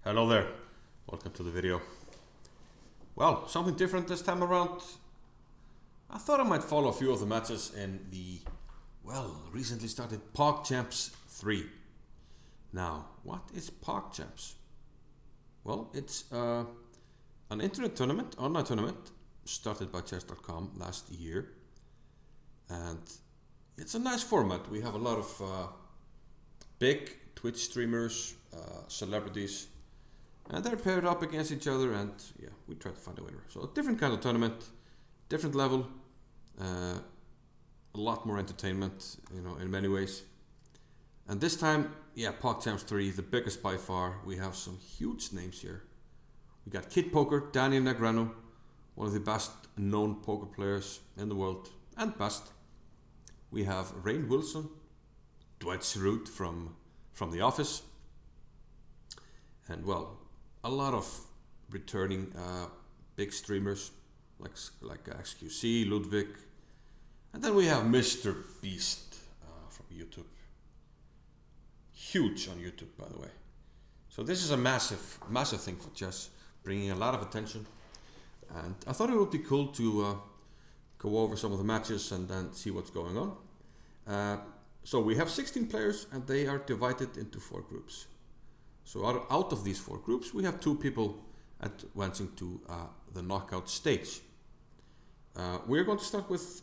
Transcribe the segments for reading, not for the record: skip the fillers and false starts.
Hello there, welcome to the video. Well, something different this time around. I thought I might follow a few of the matches in the, recently started PogChamps 3. Now, what is PogChamps? Well, it's an internet tournament, online tournament, started by chess.com last year. And it's a nice format. We have a lot of big Twitch streamers, celebrities, and they're paired up against each other, and yeah, we try to find a winner. So a different kind of tournament, different level, a lot more entertainment, in many ways. And this time, PogChamps 3, the biggest by far. We have some huge names here. We got Kid Poker, Daniel Negreanu, one of the best known poker players in the world, and best. We have Rainn Wilson, Dwight Schrute from The Office, and a lot of returning big streamers like XQC, Ludwig, and then we have MrBeast from YouTube. Huge on YouTube, by the way. So this is a massive thing for chess, bringing a lot of attention. And I thought it would be cool to go over some of the matches and then see what's going on. So we have 16 players, and they are divided into 4 groups. So out of these 4 groups, we have 2 people advancing to the knockout stage. We're going to start with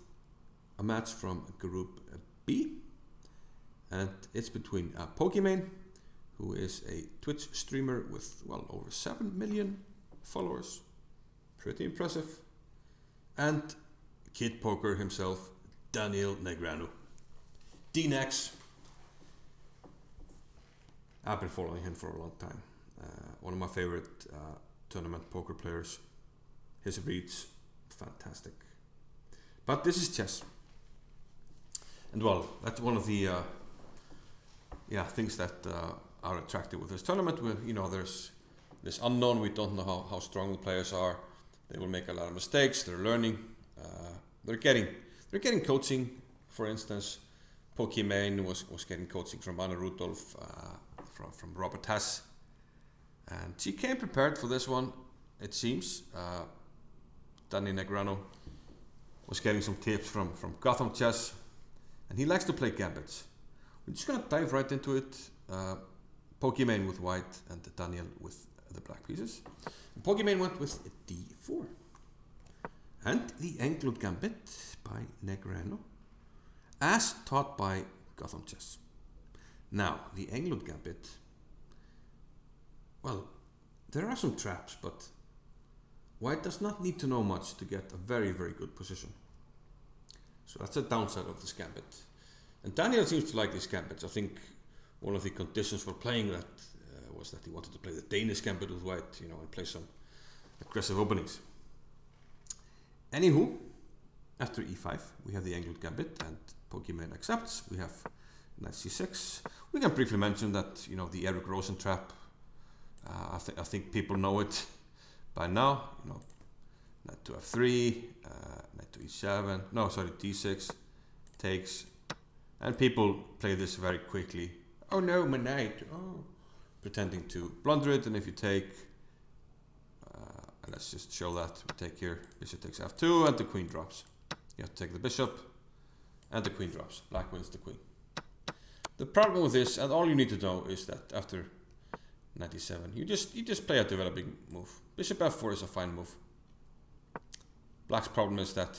a match from Group B, and it's between Pokimane, who is a Twitch streamer with over 7 million followers, pretty impressive, and Kid Poker himself, Daniel Negreanu. D-Nex. I've been following him for a long time. One of my favorite tournament poker players. His reads, fantastic. But this is chess. And that's one of the things that are attractive with this tournament. There's this unknown. We don't know how strong the players are. They will make a lot of mistakes. They're learning. They're getting coaching. For instance, Pokimane was getting coaching from Anna Rudolph, from Robert Hess, and she came prepared for this one, it seems. Daniel Negreanu was getting some tips from Gotham Chess, and he likes to play gambits. We're just going to dive right into it. Pokimane with white and Daniel with the black pieces. And Pokimane went with d4. And the Englund Gambit by Negreanu, as taught by Gotham Chess. Now, the Englund Gambit, there are some traps, but white does not need to know much to get a very, very good position. So that's a downside of this gambit. And Daniel seems to like these gambits. I think one of the conditions for playing that was that he wanted to play the Danish Gambit with white, and play some aggressive openings. Anywho, after e5, we have the Englund Gambit, and Pokimane accepts. We have knight c6. We can briefly mention that, the Eric Rosen trap, I think people know it by now. Knight to f3, knight to e7, d6, takes, and people play this very quickly. Oh no, my knight, pretending to blunder it, and if you take, let's just show that, we take here, bishop takes f2, and the queen drops. You have to take the bishop, and the queen drops. Black wins the queen. The problem with this, and all you need to know, is that after knight e7, you just play a developing move. Bishop f4 is a fine move. Black's problem is that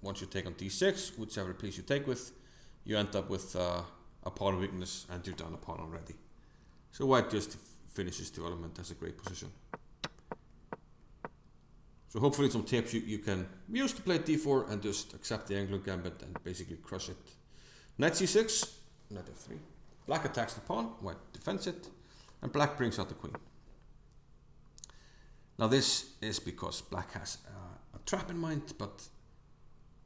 once you take on d6, whichever piece you take with, you end up with a pawn weakness, and you're down a pawn already. So white just finishes development. Has a great position. So hopefully some tips you can use to play d4 and just accept the Englund Gambit and basically crush it. Knight c6, knight f3. Black attacks the pawn, white defends it, and black brings out the queen. Now this is because black has a trap in mind, but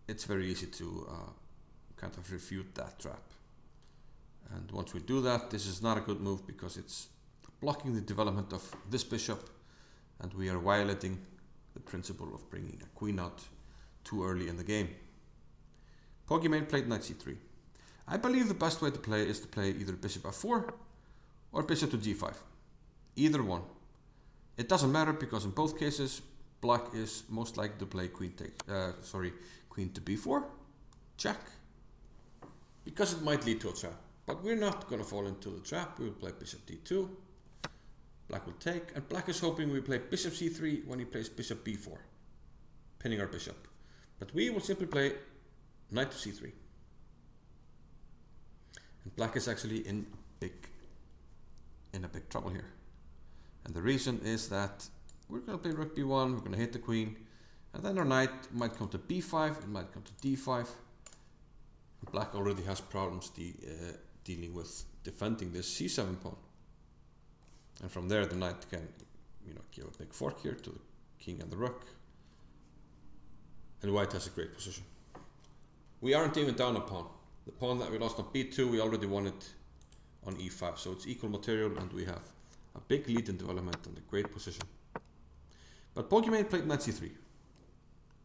it's very easy to kind of refute that trap. And once we do that, this is not a good move because it's blocking the development of this bishop, and we are violating the principle of bringing a queen out too early in the game. Pokimane played knight c3. I believe the best way to play is to play either bishop f4 or bishop to g5. Either one. It doesn't matter because in both cases, black is most likely to play queen to b4, check, because it might lead to a trap. But we're not going to fall into the trap. We will play bishop d2. Black will take, and black is hoping we play bishop c3 when he plays bishop b4, pinning our bishop. But we will simply play knight to c3. And black is actually in a big trouble here. And the reason is that we're going to play rook b1, we're going to hit the queen, and then our knight might come to b5, it might come to d5. And black already has problems dealing with defending this c7 pawn. And from there the knight can, give a big fork here to the king and the rook. And white has a great position. We aren't even down a pawn. The pawn that we lost on b2, we already won it on e5. So it's equal material and we have a big lead in development and a great position. But Pokimane played knight c3.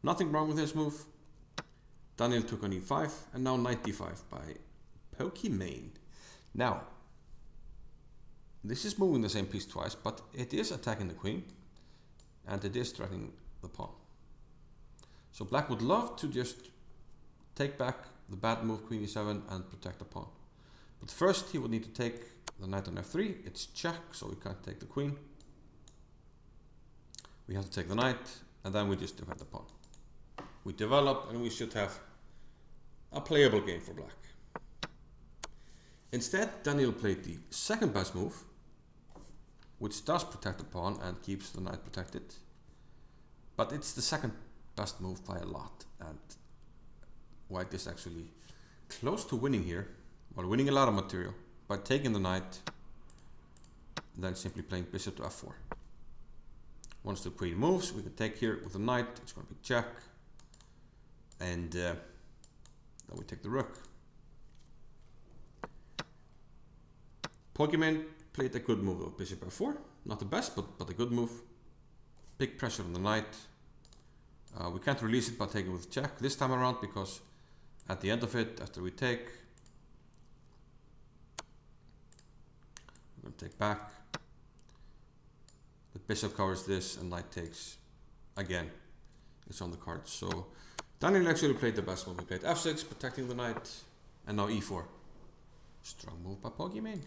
Nothing wrong with his move. Daniel took on e5 and now knight d5 by Pokimane. Now, this is moving the same piece twice, but it is attacking the queen and it is threatening the pawn. So black would love to just take back the bad move queen e7 and protect the pawn. But first he would need to take the knight on f3. It's check, so we can't take the queen. We have to take the knight and then we just defend the pawn. We develop and we should have a playable game for black. Instead, Daniel played the second best move, which does protect the pawn and keeps the knight protected. But it's the second best move by a lot, and white is actually close to winning here, while winning a lot of material by taking the knight and then simply playing bishop to f4. Once the queen moves, we can take here with the knight. It's going to be check, and then we take the rook. Pokimane played a good move of bishop f4, not the best, but a good move. Big pressure on the knight. We can't release it by taking with check this time around, because at the end of it, after we take, we're going to take back. The bishop covers this and knight takes again. It's on the card. So Daniel actually played the best move. He played f6, protecting the knight, and now e4. Strong move by Pokimane.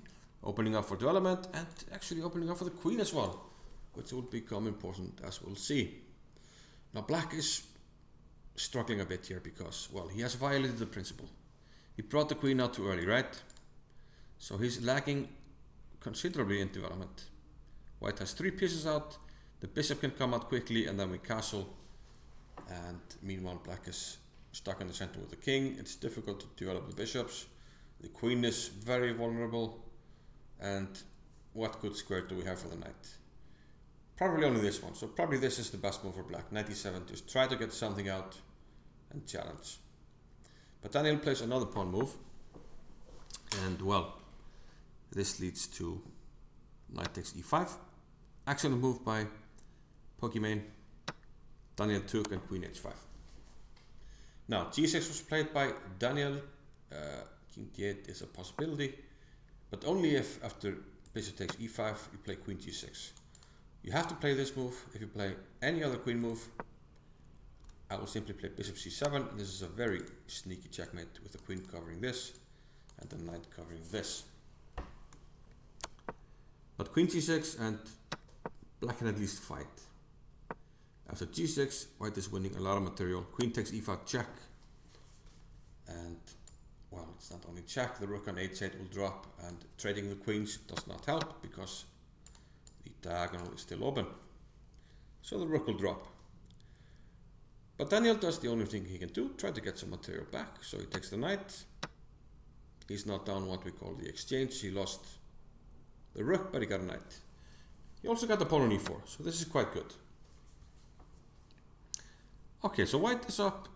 Opening up for development and actually opening up for the queen as well, which will become important as we'll see. Now black is struggling a bit here because, well, he has violated the principle. He brought the queen out too early, right? So he's lagging considerably in development. White has 3 pieces out, the bishop can come out quickly and then we castle. And meanwhile black is stuck in the center with the king. It's difficult to develop the bishops. The queen is very vulnerable. And what good square do we have for the knight? Probably only this one. So probably this is the best move for black. Knight e7, just try to get something out and challenge. But Daniel plays another pawn move. And well, this leads to knight takes e5. Excellent move by Pokimane. Daniel took and queen h5. Now g6 was played by Daniel. King d8 is a possibility, but only if after bishop takes e5 you play queen g6. You have to play this move. If you play any other queen move, I will simply play bishop c7. This is a very sneaky checkmate with the queen covering this and the knight covering this. But queen g6 and black can at least fight. After g6, white is winning a lot of material. Queen takes e5 check. And well, it's not only check, the rook on h8 will drop, and trading the queens does not help because the diagonal is still open. So the rook will drop. But Daniel does the only thing he can do, try to get some material back. So he takes the knight. He's not down what we call the exchange. He lost the rook, but he got a knight. He also got the pawn on e4, so this is quite good. Okay, so white is up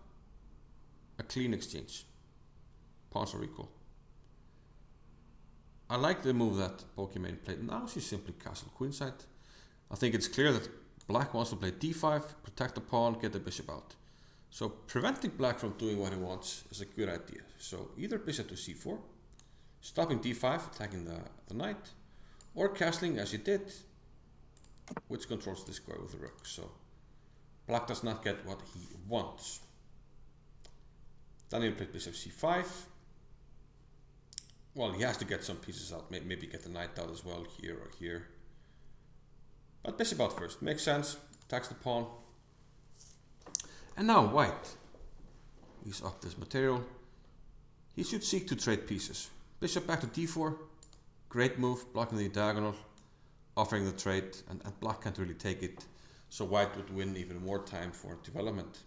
a clean exchange. Pawns are equal. I like the move that Pokimane played. Now she simply castle queenside. I think it's clear that black wants to play d5, protect the pawn, get the bishop out. So preventing black from doing what he wants is a good idea. So either bishop to c4, stopping d5, attacking the knight, or castling as he did which controls this square with the rook. So black does not get what he wants. Daniel played bishop c5. Well, he has to get some pieces out, maybe get the knight out as well, here or here. But bishop out first, makes sense, attacks the pawn. And now white, he's up this material. He should seek to trade pieces. Bishop back to d4, great move, blocking the diagonal, offering the trade, and black can't really take it. So white would win even more time for development.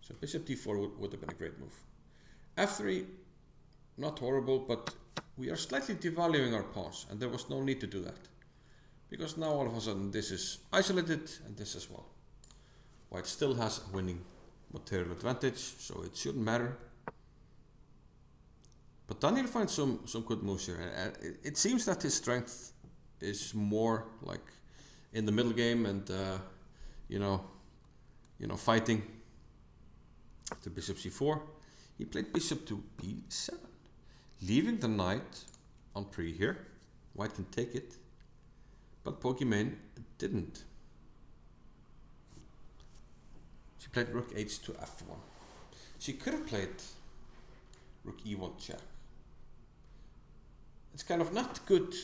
So bishop d4 would have been a great move. f3, not horrible, but we are slightly devaluing our pawns, and there was no need to do that. Because now all of a sudden this is isolated, and this as well. White still has a winning material advantage, so it shouldn't matter. But Daniel finds some good moves here, and it seems that his strength is more like in the middle game and you know, fighting. To bishop c4, he played bishop to b7, leaving the knight on pre here. White can take it, but Pokimane didn't. She played rook h to f1. She could have played rook e1 check. It's kind of not good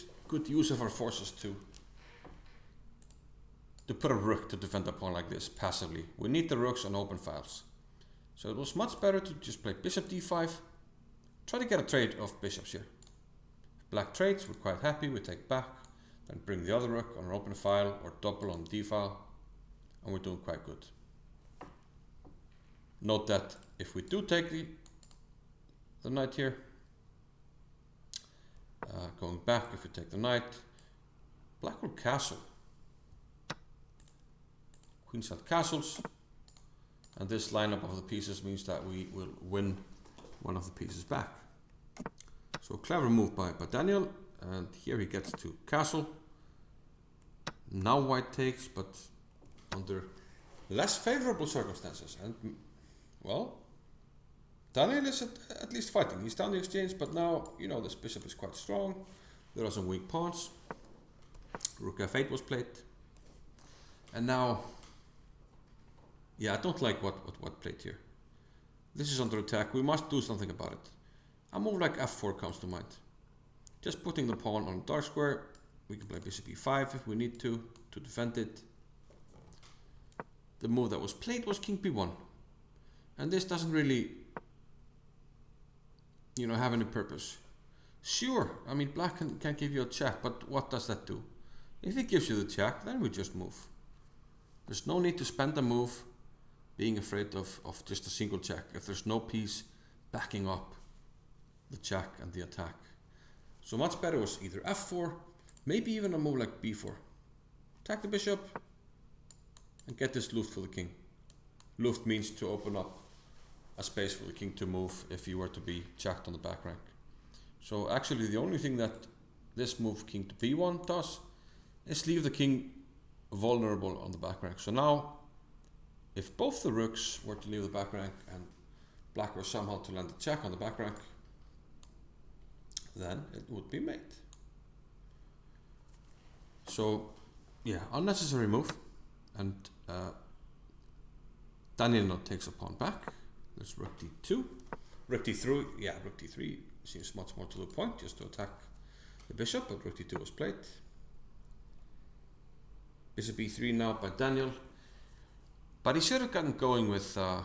use of our forces to put a rook to defend a pawn like this passively. We need the rooks on open files. So it was much better to just play bishop d5, try to get a trade of bishops here. If black trades, we're quite happy, we take back, then bring the other rook on an open file or double on d file, and we're doing quite good. Note that if we do take the knight here, going back, if we take the knight, black will castle. Queenside castles. And this lineup of the pieces means that we will win one of the pieces back. So clever move by Daniel, and here he gets to castle. Now white takes, but under less favorable circumstances. And well, Daniel is at least fighting. He's down the exchange, but now, you know, this bishop is quite strong. There are some weak pawns. Rook f8 was played. And now, yeah, I don't like what played here. This is under attack. We must do something about it. A move like f4 comes to mind. Just putting the pawn on a dark square. We can play bishop e5 if we need to defend it. The move that was played was king b1. And this doesn't really, you know, have any purpose. Sure, I mean, black can give you a check, but what does that do? If it gives you the check, then we just move. There's no need to spend a move being afraid of just a single check if there's no piece backing up the check and the attack. So much better was either f4, maybe even a move like b4. Attack the bishop and get this Luft for the king. Luft means to open up a space for the king to move if he were to be checked on the back rank. So actually the only thing that this move king to b1 does is leave the king vulnerable on the back rank. So now, if both the rooks were to leave the back rank and black were somehow to land a check on the back rank, then it would be mate. So, yeah, unnecessary move. And Daniel now takes a pawn back. There's rook d2. Rook d3, yeah, rook d3 seems much more to the point, just to attack the bishop, but rook d2 was played. Bishop e3 now by Daniel. But he should have gotten going with the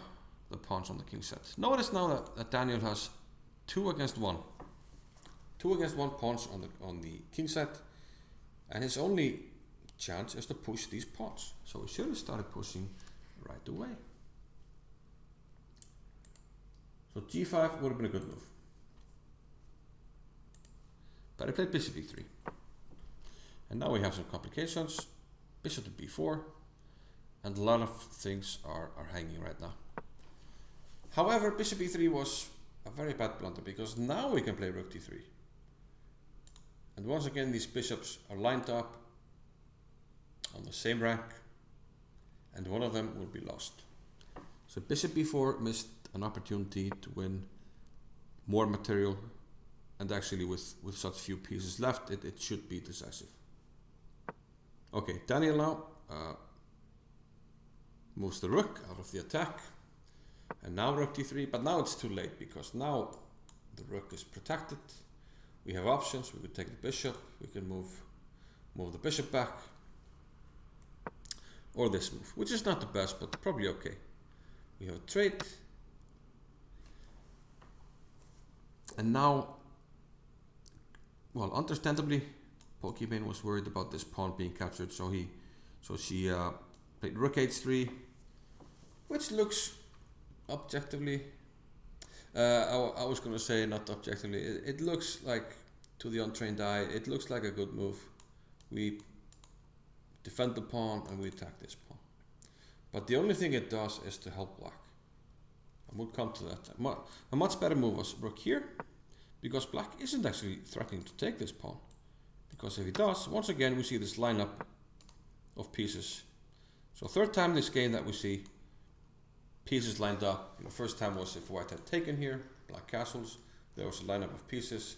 pawns on the king set. Notice now that Daniel has 2 against 1. 2 against 1 pawns on the king set. And his only chance is to push these pawns. So he should have started pushing right away. So g5 would have been a good move. But I played bishop e3. And now we have some complications. Bishop to b4. And a lot of things are hanging right now. However, bishop e3 was a very bad blunder because now we can play rook d3. And once again, these bishops are lined up on the same rank, and one of them will be lost. So bishop b4 missed an opportunity to win more material, and actually with such few pieces left, it should be decisive. Okay, Daniel now moves the rook out of the attack, and now rook d3, but now it's too late because now the rook is protected. We have options. We could take the bishop, we can move the bishop back, or this move, which is not the best, but probably okay. We have a trade, and now, well, understandably, Pokimane was worried about this pawn being captured, so she played rook h3, which looks objectively, I was going to say not objectively, it looks like, to the untrained eye, it looks like a good move. We defend the pawn and we attack this pawn. But the only thing it does is to help black. And we'll come to that. A much better move was rook here, because black isn't actually threatening to take this pawn. Because if he does, once again we see this lineup of pieces. So third time this game that we see pieces lined up. The first time was if white had taken here, black castles, there was a lineup of pieces.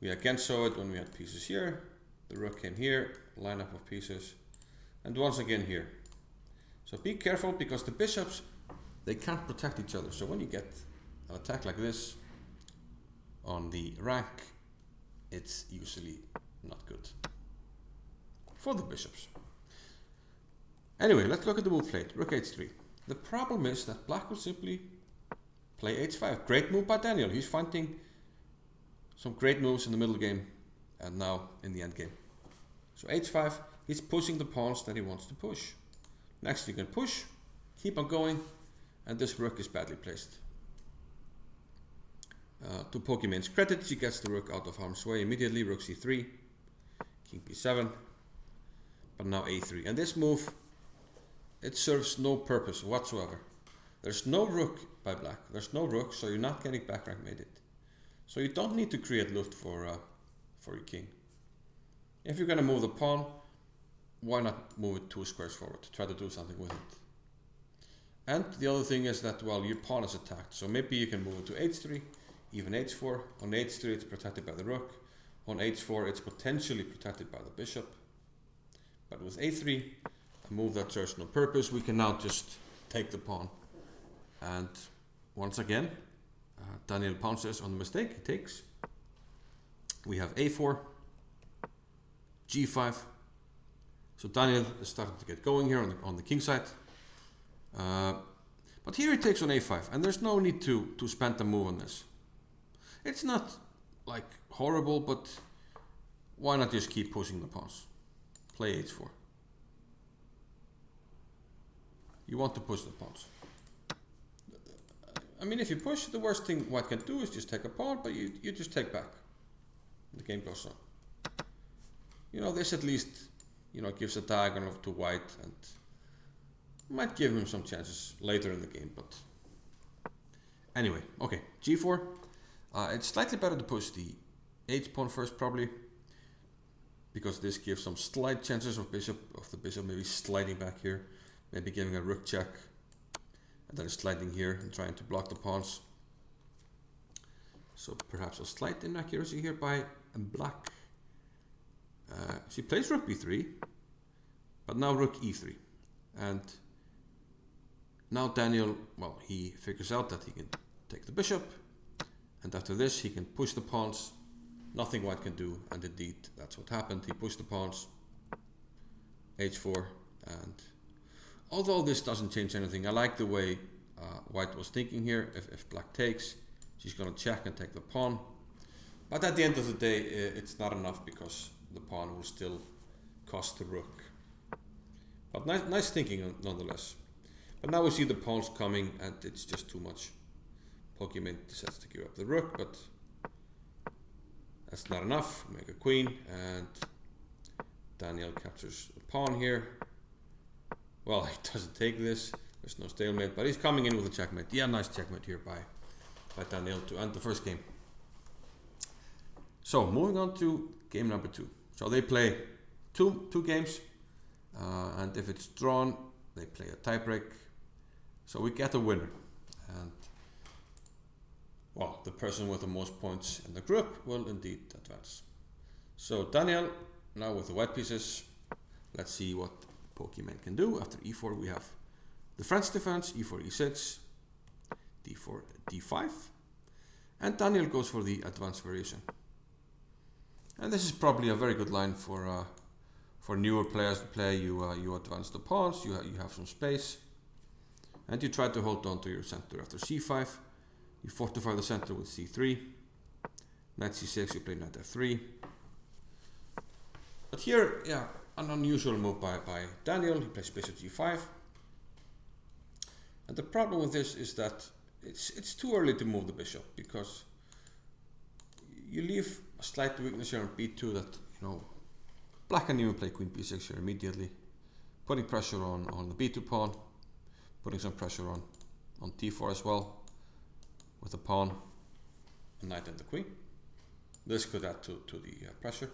We again saw it when we had pieces here, the rook came here, lineup of pieces, and once again here. So be careful, because the bishops, they can't protect each other. So when you get an attack like this on the rank, it's usually not good for the bishops. Anyway, let's look at the move played, rook h3. The problem is that black will simply play h5. Great move by Daniel. He's finding some great moves in the middle game and now in the end game. So h5, he's pushing the pawns that he wants to push. Next you can push, keep on going, and this rook is badly placed. To Pokimane's credit, she gets the rook out of harm's way immediately. Rook c3, king b7, but now a3. And this move, it serves no purpose whatsoever. There's no rook by black. There's no rook, so you're not getting back rank mated. So you don't need to create luft for your king. If you're going to move the pawn, why not move it 2 squares forward? Try to do something with it. And the other thing is that, well, your pawn is attacked. So maybe you can move it to h3, even h4. On h3 it's protected by the rook. On h4 it's potentially protected by the bishop. But with a3, a move that serves no purpose, we can now just take the pawn. And once again, Daniel pounces on the mistake he takes. We have a4, g5. So Daniel is starting to get going here on the king side. But here he takes on a5, and there's no need to spend a move on this. It's not like horrible, but why not just keep pushing the pawns? Play h4. You want to push the pawns. I mean, if you push, the worst thing white can do is just take a pawn, but you just take back. The game goes on. You know, this at least, you know, gives a diagonal to white and might give him some chances later in the game, but anyway, okay, g4. It's slightly better to push the h pawn first, probably, because this gives some slight chances of the bishop maybe sliding back here, maybe giving a rook check, and then sliding here and trying to block the pawns. So perhaps a slight inaccuracy here by black. She plays rook b3, but now rook e3, and now Daniel, well, he figures out that he can take the bishop, and after this he can push the pawns. Nothing white can do, and indeed that's what happened. He pushed the pawns, h4, and although this doesn't change anything, I like the way white was thinking here. If black takes, she's going to check and take the pawn, but at the end of the day it's not enough, because the pawn will still cost the rook. But nice thinking nonetheless. But now we see the pawns coming, and it's just too much. Pokimane decides to give up the rook, but that's not enough. Make a queen, and Daniel captures the pawn here. Well, he doesn't take this. There's no stalemate, but he's coming in with a checkmate. Yeah, nice checkmate here by Daniel to end the first game. So moving on to game number 2. So they play two games, and if it's drawn, they play a tiebreak. So we get a winner, and well, the person with the most points in the group will indeed advance. So Daniel, now with the white pieces, Let's see what Pokimane can do. After e4 we have the French defense, e4, e6, d4, d5, and Daniel goes for the advanced variation. And this is probably a very good line for newer players to play. You advance the pawns, you have some space, and you try to hold on to your center. After c5, you fortify the center with c3, knight c6, you play knight f3. But here, yeah, an unusual move by Daniel. He plays bishop g5. And the problem with this is that it's too early to move the bishop, because you leave a slight weakness here on b2 that, Black can even play queen b6 here immediately, putting pressure on the b2 pawn, putting some pressure on d4 as well, with the pawn, a knight and the queen. This could add to the pressure.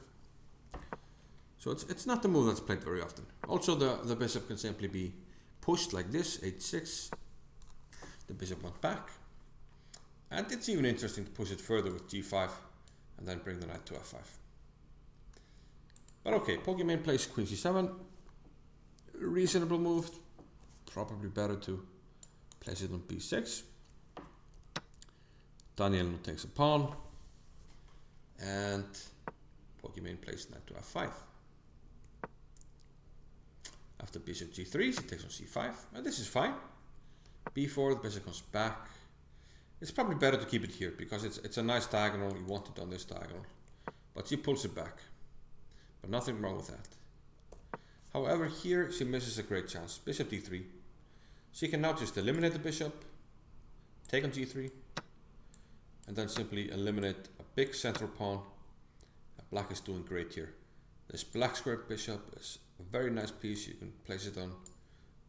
So it's not the move that's played very often. Also, the bishop can simply be pushed like this, h6. The bishop went back. And it's even interesting to push it further with g5 and then bring the knight to f5. But okay, Pokimane plays queen c7. Reasonable move. Probably better to place it on b6. Daniel takes a pawn. And Pokimane plays knight to f5. After bishop g3, he takes on c5, and this is fine. b4, the bishop comes back. It's probably better to keep it here, because it's a nice diagonal. You want it on this diagonal, but she pulls it back. But nothing wrong with that. However, here she misses a great chance. Bishop d3. She can now just eliminate the bishop, take on g3, and then simply eliminate a big central pawn. Black is doing great here. This black squared bishop is a very nice piece. You can place it on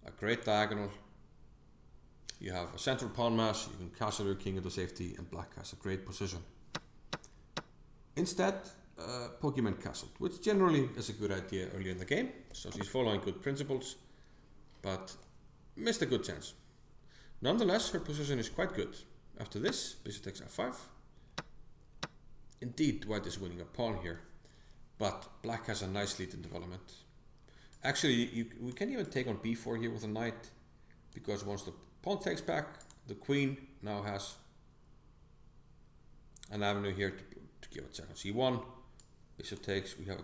a great diagonal. You have a central pawn mass, you can castle your king into safety, and black has a great position. Instead, Pokimane castled, which generally is a good idea early in the game. So she's following good principles, but missed a good chance. Nonetheless, her position is quite good. After this, bishop takes f5. Indeed, white is winning a pawn here, but black has a nice lead in development. Actually, we can even take on b4 here with a knight, because once the pawn takes back, the queen now has an avenue here to give it second c1. Bishop takes, we have a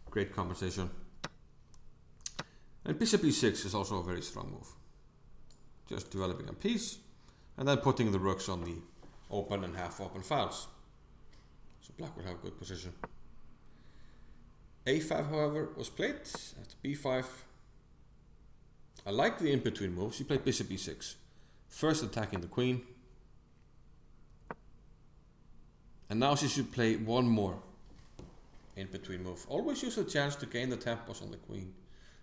great compensation. And bishop e6 is also a very strong move. Just developing a piece, and then putting the rooks on the open and half open files. So black will have a good position. a5, however, was played. After b5. I like the in-between moves. He played bishop e6. First attacking the queen. And now she should play one more in-between move. Always use a chance to gain the tempos on the queen.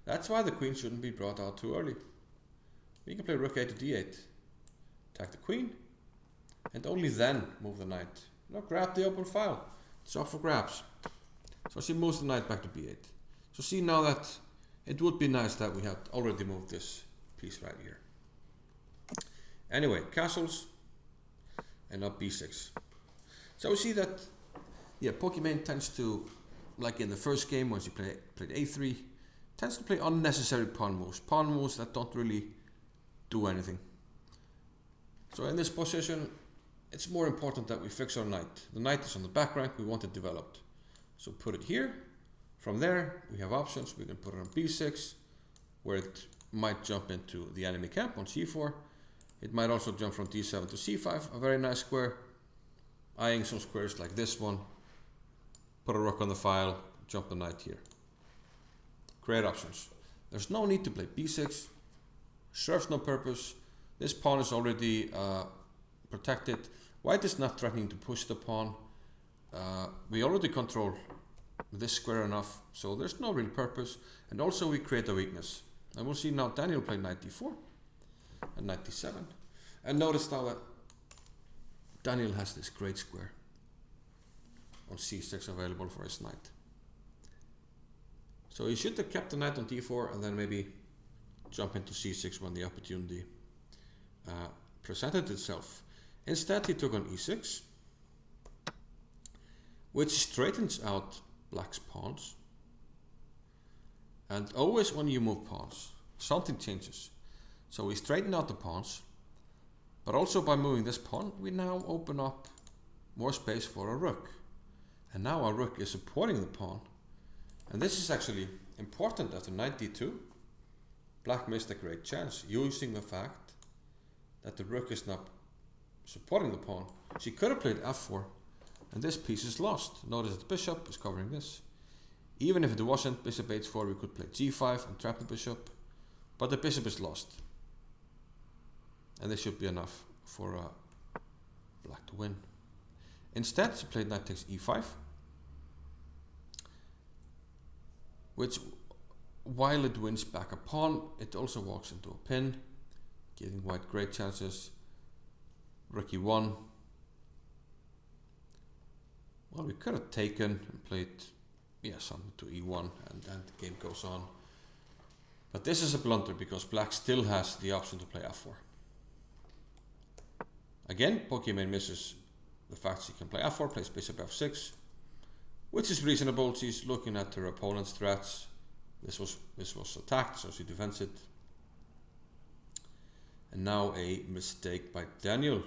That's why the queen shouldn't be brought out too early. You can play rook a to d8. Attack the queen. And only then move the knight. Now grab the open file. It's up for grabs. So she moves the knight back to b8. So see now that it would be nice that we had already moved this piece right here. Anyway, castles. And now b6. So we see that, yeah, Pokimane tends to, like in the first game when she played a3, tends to play unnecessary pawn moves that don't really do anything. So in this position, it's more important that we fix our knight. The knight is on the back rank, we want it developed. So put it here. From there, we have options. We can put it on b6, where it might jump into the enemy camp on c4. It might also jump from d7 to c5, a very nice square. Eyeing some squares like this one. Put a rook on the file, jump the knight here. Great options. There's no need to play b6. Serves no purpose. This pawn is already protected. White is not threatening to push the pawn. We already control this square enough, so there's no real purpose. And also we create a weakness. And we'll see now Daniel play knight d4 and knight d7. And notice now that Daniel has this great square on c6 available for his knight. So he should have kept the knight on d4 and then maybe jump into c6 when the opportunity presented itself. Instead he took on e6, which straightens out black's pawns. And always when you move pawns, something changes. So we straighten out the pawns, but also by moving this pawn, we now open up more space for a rook. And now our rook is supporting the pawn. And this is actually important. After knight d2, black missed a great chance, using the fact that the rook is not supporting the pawn. She could have played f4, and this piece is lost. Notice the bishop is covering this. Even if it wasn't bishop h4, we could play g5 and trap the bishop, but the bishop is lost. And this should be enough for black to win. Instead, she played knight takes e5, which, while it wins back a pawn, it also walks into a pin, giving white great chances. Rook e1. Well, we could have taken and played, something to e1, and the game goes on. But this is a blunder because black still has the option to play f4. Again, Pokimane misses the fact she can play f4, plays bishop f6, which is reasonable. She's looking at her opponent's threats. This was attacked, so she defends it. And now a mistake by Daniel.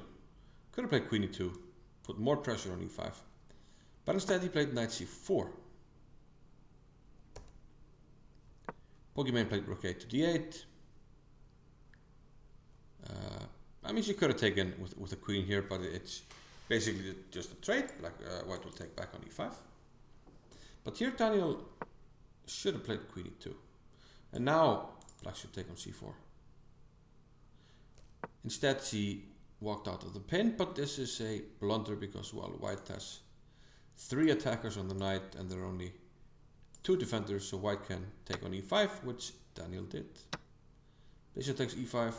Could have played queen e2, put more pressure on e5, but instead he played knight c4. Pokimane played rook a to d8. I mean, she could have taken with a queen here, but it's basically just a trade. White will take back on e5. But here Daniel should have played queen e2. And now black should take on c4. Instead she walked out of the pin, but this is a blunder because, well, white has 3 attackers on the knight and there are only 2 defenders, so white can take on e5, which Daniel did. Bishop takes e5,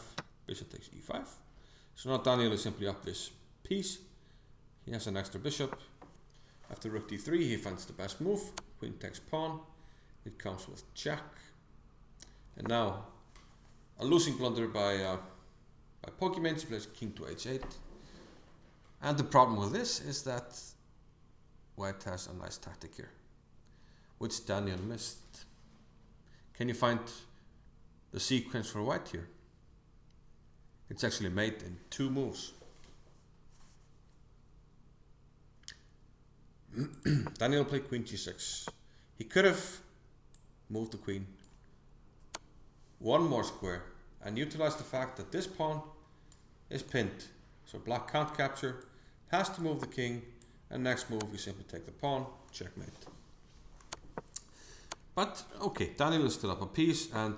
bishop takes e5. So now Daniel is simply up this piece. He has an extra bishop. After rook d3, he finds the best move. Queen takes pawn. It comes with check. And now a losing blunder by Pokimane. She plays king to h8. And the problem with this is that white has a nice tactic here, which Daniel missed. Can you find the sequence for white here? It's actually made in 2 moves. Daniel played queen g6. He could have moved the queen 1 more square and utilized the fact that this pawn is pinned. So black can't capture, has to move the king, and next move we simply take the pawn, checkmate. But okay, Daniel is still up a piece, and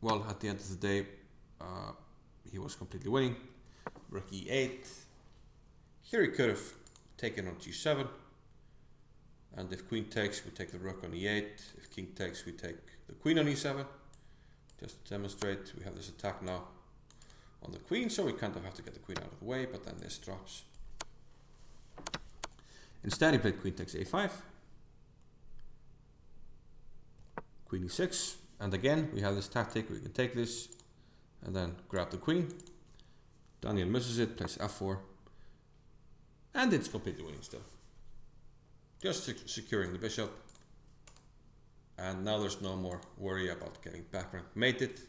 well, at the end of the day, he was completely winning. Rook e8. Here he could have taken on g7, and if queen takes, we take the rook on e8. If king takes, we take the queen on e7. Just to demonstrate, we have this attack now on the queen, so we kind of have to get the queen out of the way, but then this drops. Instead, he played queen takes a5, queen e6, and again we have this tactic. We can take this and then grab the queen. Daniel misses it, plays f4, and it's completely winning still. Just securing the bishop, and now there's no more worry about getting back rank mated.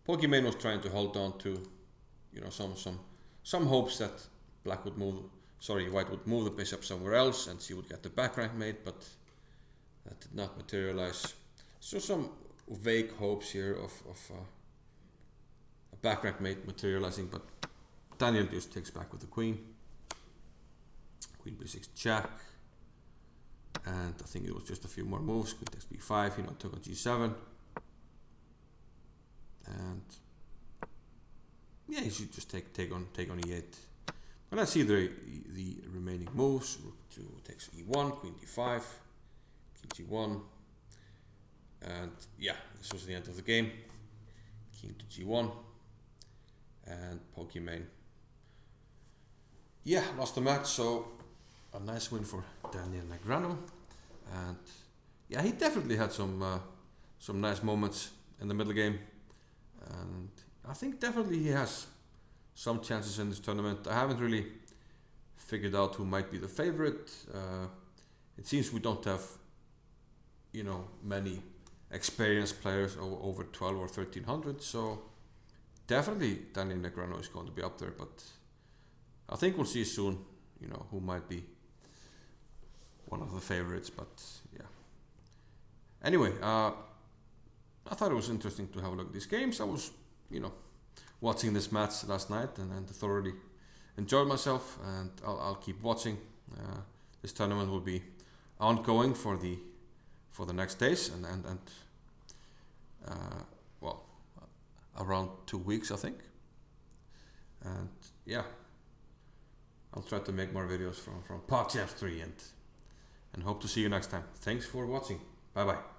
Pokimane was trying to hold on to, some hopes that white would move the bishop somewhere else and she would get the back rank mate, but that did not materialize. So some vague hopes here of a back rank mate materializing, but Daniel just takes back with the queen. Queen b6 check, and I think it was just a few more moves. Queen takes b5, took on g7, and yeah, he should just take on e8. But let's see the remaining moves. Rook 2 takes e1, queen d5, king g1, and yeah, this was the end of the game. King to g1, and Pokimane, lost the match. So a nice win for Daniel Negreanu, and yeah, he definitely had some nice moments in the middle game, and I think definitely he has some chances in this tournament. I haven't really figured out who might be the favorite. It seems we don't have, many experienced players over 12 or 1300. So definitely Daniel Negreanu is going to be up there, but I think we'll see soon, you know, who might be one of the favorites. But yeah. Anyway, I thought it was interesting to have a look at these games. I was, you know, watching this match last night and thoroughly enjoyed myself, and I'll keep watching. This tournament will be ongoing for the next days and well, around 2 weeks, I think. And yeah, I'll try to make more videos from PogChamps 3 and hope to see you next time. Thanks for watching. Bye bye.